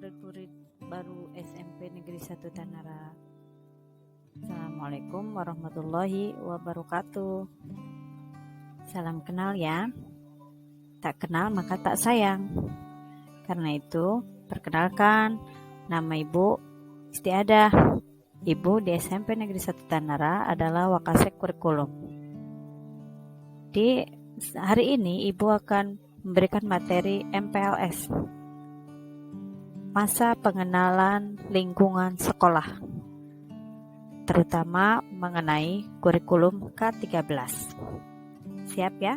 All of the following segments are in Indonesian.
murid-murid baru SMP Negeri 1 Tanara. Assalamualaikum warahmatullahi wabarakatuh. Salam kenal ya. Tak kenal maka tak sayang. Karena itu, perkenalkan, nama Ibu Istiadah. Ibu di SMP Negeri 1 Tanara adalah Wakasek Kurikulum. Di hari ini Ibu akan memberikan materi MPLS, masa pengenalan lingkungan sekolah, terutama mengenai kurikulum K13. Siap ya?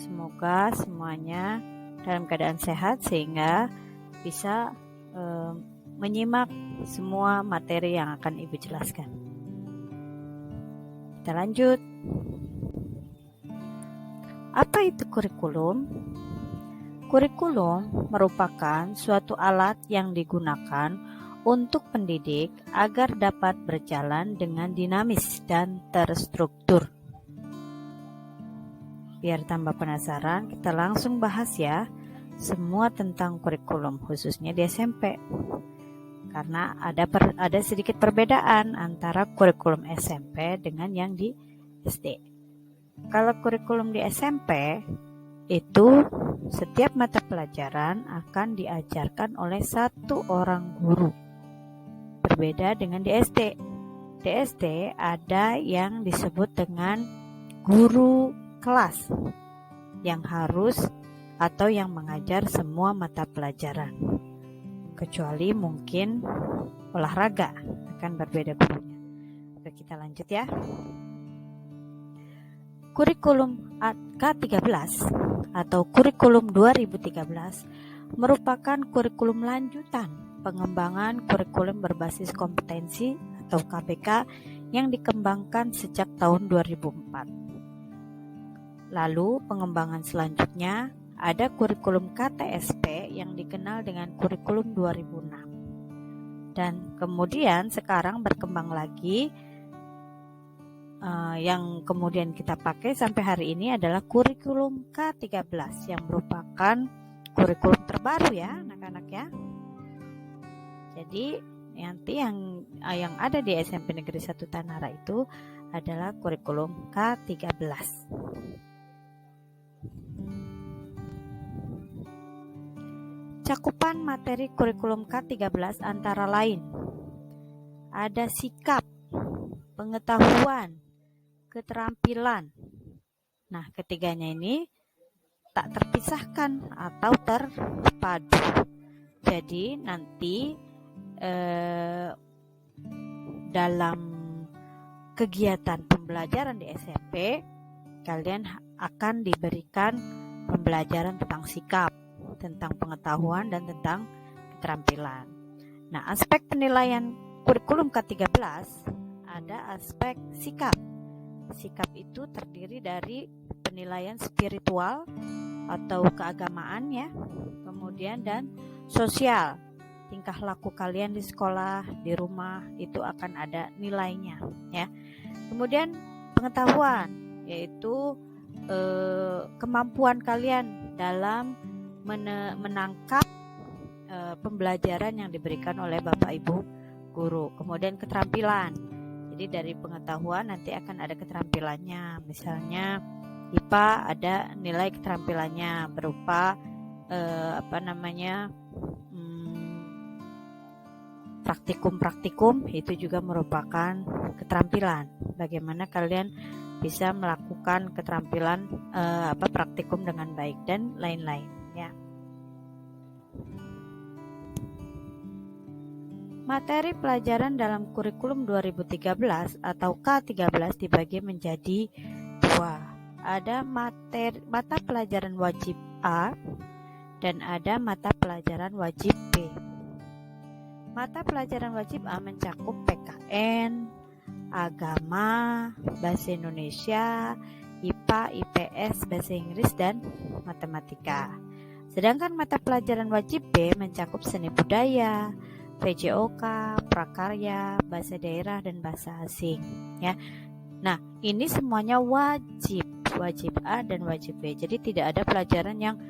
Semoga semuanya dalam keadaan sehat sehingga bisa menyimak semua materi yang akan Ibu jelaskan. Kita lanjut. Apa itu kurikulum? Kurikulum merupakan suatu alat yang digunakan untuk pendidik agar dapat berjalan dengan dinamis dan terstruktur. Biar tambah penasaran, kita langsung bahas ya semua tentang kurikulum, khususnya di SMP. Karena ada sedikit perbedaan antara kurikulum SMP dengan yang di SD. Kalau kurikulum di SMP itu setiap mata pelajaran akan diajarkan oleh satu orang guru. Berbeda dengan di SD. Di SD ada yang disebut dengan guru kelas yang harus atau yang mengajar semua mata pelajaran. Kecuali mungkin olahraga akan berbeda gurunya. Oke, kita lanjut ya. Kurikulum K13 atau kurikulum 2013 merupakan kurikulum lanjutan pengembangan kurikulum berbasis kompetensi atau KBK yang dikembangkan sejak tahun 2004. Lalu pengembangan selanjutnya ada kurikulum KTSP yang dikenal dengan kurikulum 2006. Dan kemudian sekarang berkembang lagi yang kemudian kita pakai sampai hari ini adalah kurikulum K13 yang merupakan kurikulum terbaru ya anak-anak ya. Jadi nanti yang ada di SMP Negeri 1 Tanara itu adalah kurikulum K13. Cakupan materi kurikulum K13 antara lain ada sikap, pengetahuan, keterampilan. Nah, ketiganya ini tak terpisahkan atau terpadu. Jadi nanti dalam kegiatan pembelajaran di SMP, kalian akan diberikan pembelajaran tentang sikap, tentang pengetahuan, dan tentang keterampilan. Nah, aspek penilaian kurikulum K13 ada aspek sikap. Sikap itu terdiri dari penilaian spiritual atau keagamaan ya, kemudian dan sosial. Tingkah laku kalian di sekolah, di rumah itu akan ada nilainya ya. Kemudian pengetahuan yaitu kemampuan kalian dalam menangkap pembelajaran yang diberikan oleh Bapak Ibu guru. Kemudian keterampilan. Jadi dari pengetahuan nanti akan ada keterampilannya. Misalnya IPA ada nilai keterampilannya berupa praktikum itu juga merupakan keterampilan. Bagaimana kalian bisa melakukan keterampilan praktikum dengan baik dan lain-lain ya. Materi pelajaran dalam kurikulum 2013 atau K13 dibagi menjadi dua. Ada mata pelajaran wajib A dan ada mata pelajaran wajib B. Mata pelajaran wajib A mencakup PKN, agama, bahasa Indonesia, IPA, IPS, bahasa Inggris, dan matematika. Sedangkan mata pelajaran wajib B mencakup seni budaya, PJOK, prakarya, bahasa daerah, dan bahasa asing ya. Nah, ini semuanya wajib A dan wajib B. Jadi tidak ada pelajaran yang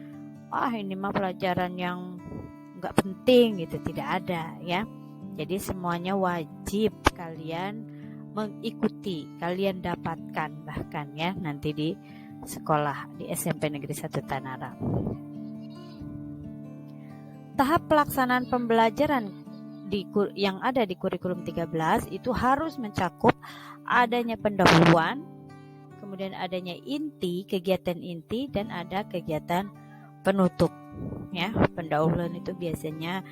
ini mah pelajaran yang nggak penting gitu, tidak ada ya. Jadi semuanya wajib kalian mengikuti, kalian dapatkan bahkan ya nanti di sekolah di SMP Negeri 1 Tanara. Tahap pelaksanaan pembelajaran yang ada di kurikulum 13 itu harus mencakup adanya pendahuluan, kemudian adanya inti, kegiatan inti, dan ada kegiatan penutup ya. Pendahuluan itu biasanya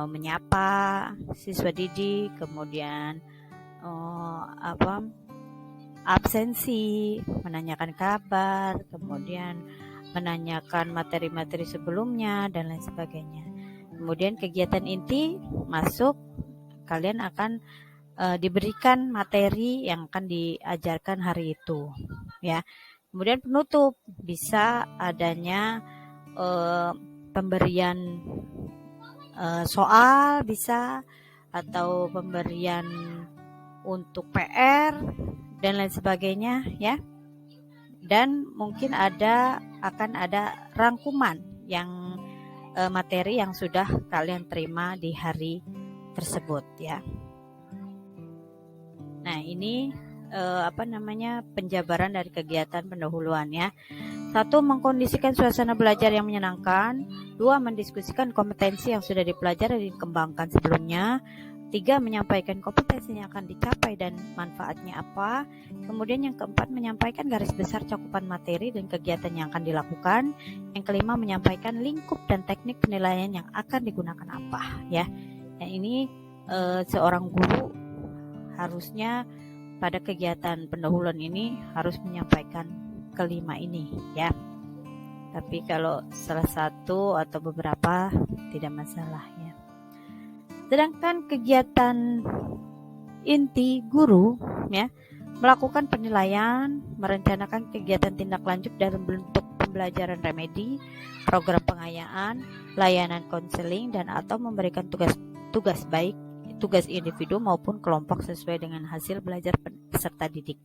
menyapa siswa didik, kemudian absensi, menanyakan kabar, kemudian menanyakan materi-materi sebelumnya dan lain sebagainya. Kemudian kegiatan inti masuk, kalian akan diberikan materi yang akan diajarkan hari itu ya. Kemudian penutup bisa adanya pemberian soal bisa, atau pemberian untuk PR dan lain sebagainya ya. Dan mungkin akan ada rangkuman yang materi yang sudah kalian terima di hari tersebut ya. Nah, ini penjabaran dari kegiatan pendahuluan ya. 1. Mengkondisikan suasana belajar yang menyenangkan. 2. Mendiskusikan kompetensi yang sudah dipelajari dan dikembangkan sebelumnya. 3. Menyampaikan kompetensi yang akan dicapai dan manfaatnya apa. Kemudian yang keempat, menyampaikan garis besar cakupan materi dan kegiatan yang akan dilakukan. Yang kelima, menyampaikan lingkup dan teknik penilaian yang akan digunakan apa ya. Yang ini seorang guru harusnya pada kegiatan pendahuluan ini harus menyampaikan kelima ini ya. Tapi kalau salah satu atau beberapa tidak masalah ya. Sedangkan kegiatan inti guru ya, melakukan penilaian, merencanakan kegiatan tindak lanjut dalam bentuk pembelajaran remedi, program pengayaan, layanan konseling, dan atau memberikan tugas individu maupun kelompok sesuai dengan hasil belajar peserta didik,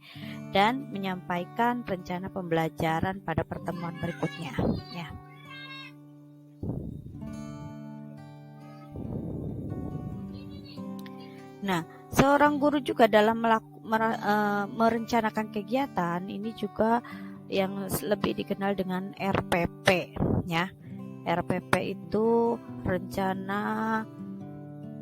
dan menyampaikan rencana pembelajaran pada pertemuan berikutnya ya. Nah, seorang guru juga dalam merencanakan kegiatan ini juga yang lebih dikenal dengan RPP ya. RPP itu rencana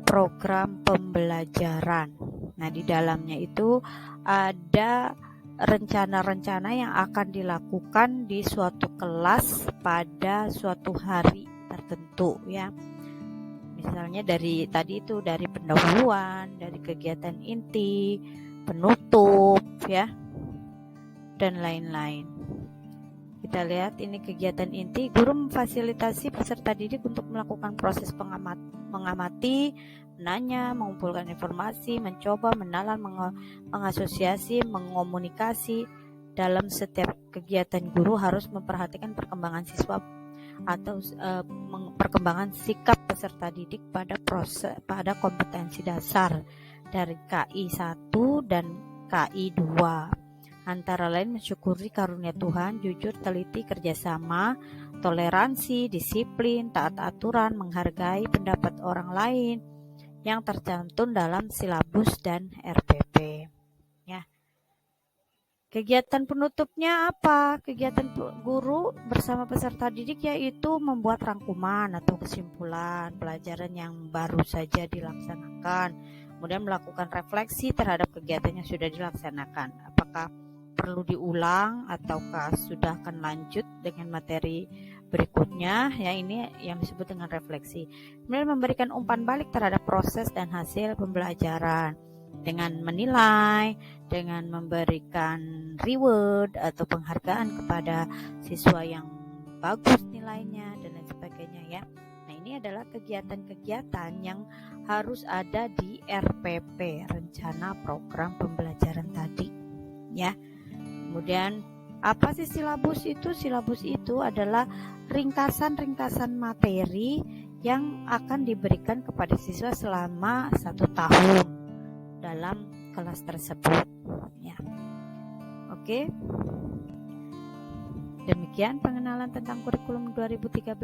program pembelajaran. Nah, di dalamnya itu ada rencana-rencana yang akan dilakukan di suatu kelas pada suatu hari tertentu ya. Misalnya dari pendahuluan, dari kegiatan inti, penutup ya, dan lain-lain. Kita lihat ini kegiatan inti, guru memfasilitasi peserta didik untuk melakukan proses mengamati, menanya, mengumpulkan informasi, mencoba, menalar, mengasosiasi, mengomunikasi. Dalam setiap kegiatan guru harus memperhatikan perkembangan siswa atau perkembangan sikap peserta didik pada kompetensi dasar dari KI 1 dan KI 2. Antara lain mensyukuri karunia Tuhan, jujur, teliti, kerjasama, toleransi, disiplin, taat aturan, menghargai pendapat orang lain yang tercantum dalam silabus dan RPP. Ya. Kegiatan penutupnya apa? Kegiatan guru bersama peserta didik yaitu membuat rangkuman atau kesimpulan pelajaran yang baru saja dilaksanakan, kemudian melakukan refleksi terhadap kegiatan yang sudah dilaksanakan. Apakah perlu diulang ataukah sudah akan lanjut dengan materi berikutnya ya, ini yang disebut dengan refleksi. Kemudian memberikan umpan balik terhadap proses dan hasil pembelajaran dengan menilai, dengan memberikan reward atau penghargaan kepada siswa yang bagus nilainya dan lain sebagainya ya. Nah, ini adalah kegiatan-kegiatan yang harus ada di RPP, rencana program pembelajaran tadi ya. Kemudian apa sih silabus itu? Silabus itu adalah ringkasan-ringkasan materi yang akan diberikan kepada siswa selama 1 tahun dalam kelas tersebut ya. Oke. Demikian pengenalan tentang kurikulum 2013.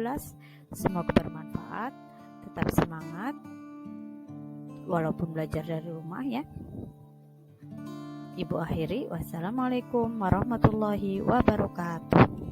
Semoga bermanfaat. Tetap semangat walaupun belajar dari rumah ya. Ibu akhiri, wassalamualaikum warahmatullahi wabarakatuh.